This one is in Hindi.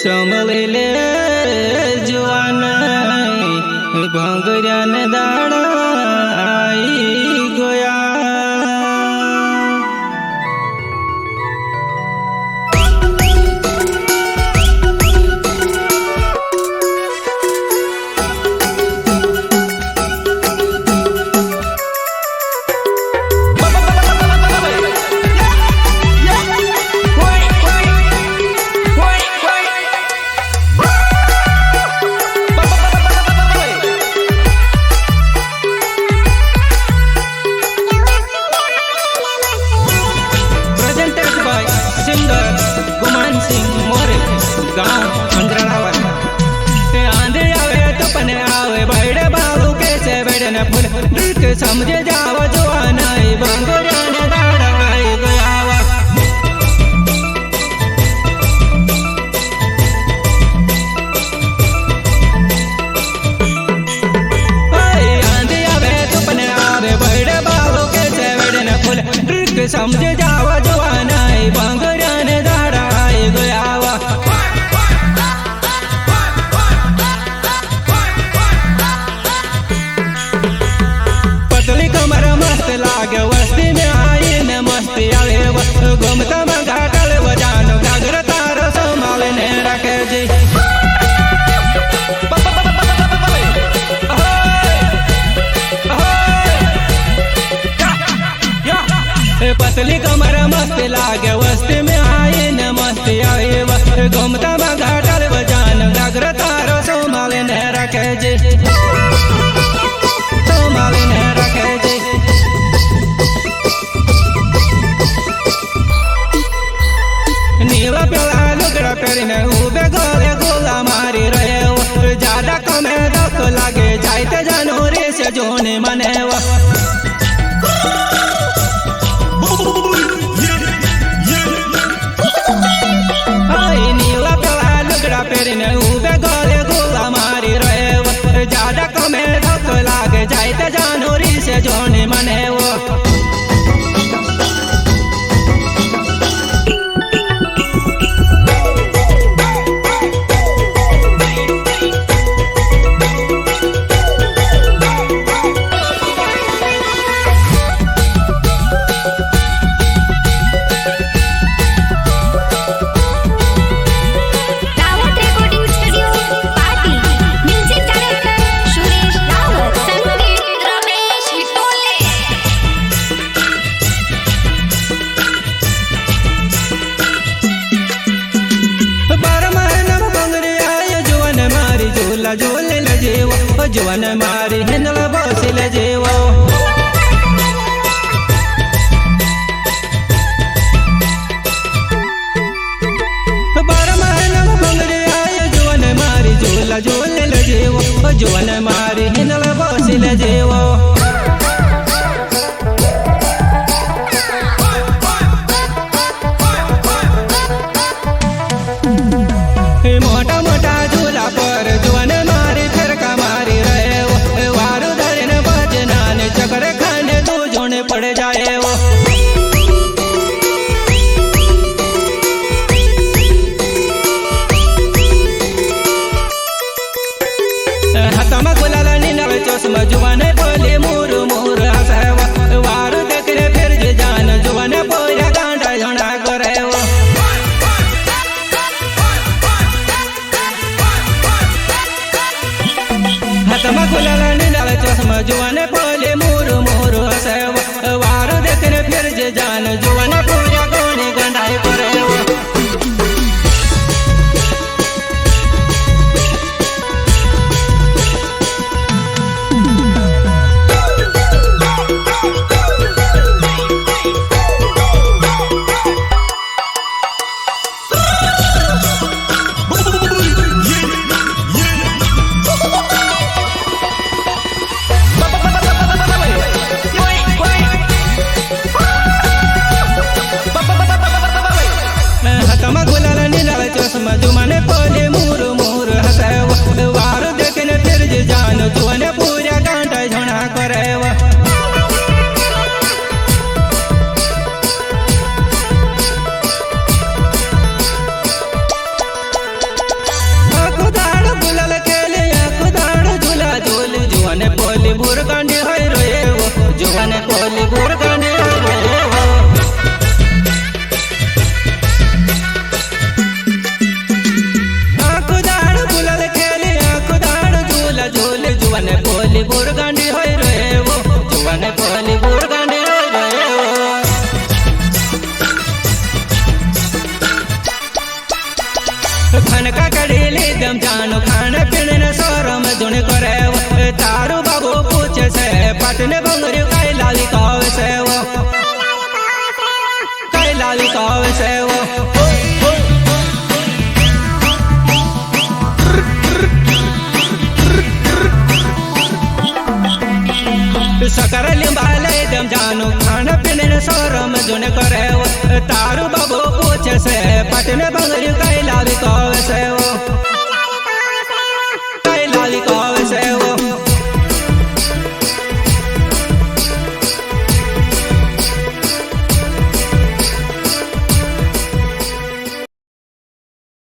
समलेले जुवान भंगऱ्यान दाड़ा आई गया। समझे जाव जवान भंगऱ्यान दाड़ा आई गया। आंधी आवे तुपने आवे बड़े बाबू के सेवड़न फूल समझे जाव जवान भंगऱ्यान दाड़ा आई गया। लागे वस्ती में आई न मस्ती आवे घूमता मंगा कल बजान घाघर तार संभालने रखे जी। पतली कमर मस्ती लागे वस्ती में आई न मस्ती आवे घूमता मंगा कल बजान घाघर तार संभालने रखे जी। संभालने रखे जी। नीवा प्याला लुगड़ा पहने उबे गोले गोला मारी रहे वो ज्यादा कमे दख लागे जाते जनवरी से जोने मने वो। नीवा प्याला लुगड़ा पहने उबे गोले गोला मारी रहे वो ज्यादा कमे दख लागे जाते जनवरी से जोने मने वो। झूले लजेवो जवन मारी हिंदल बस लजेवो। बार महीना भंगरे आए जवन मारी झूला झूले लजेवो जवन मारी हिंदल बस लजेवो। मोटा मोटा झूला पर जवन मारी फिरका मारी रहे वो वारू धरन बजनान चक्कर खाने दो जोने पड़ जाए वो। हतम गुलाल नींदल चश्मा जुवन बोले मोर मोर हंसवा वारू देखने फिर जान जुवन बोया गांडा झोंडा करे वो। हतम गुलाल नींदल चश्मा जुवन बोले मोर मोर हंसवा वारू देखने फिर जान जुवन बोया गोनी गंडाई करे वो। पटने बंगरी कैला लिखावे से वो कैला लिखावे से वो सकरा लिंबाले दम जानू खाना पीने शोरम जुन करे तारू बाबू पूछे से पटने बंगरी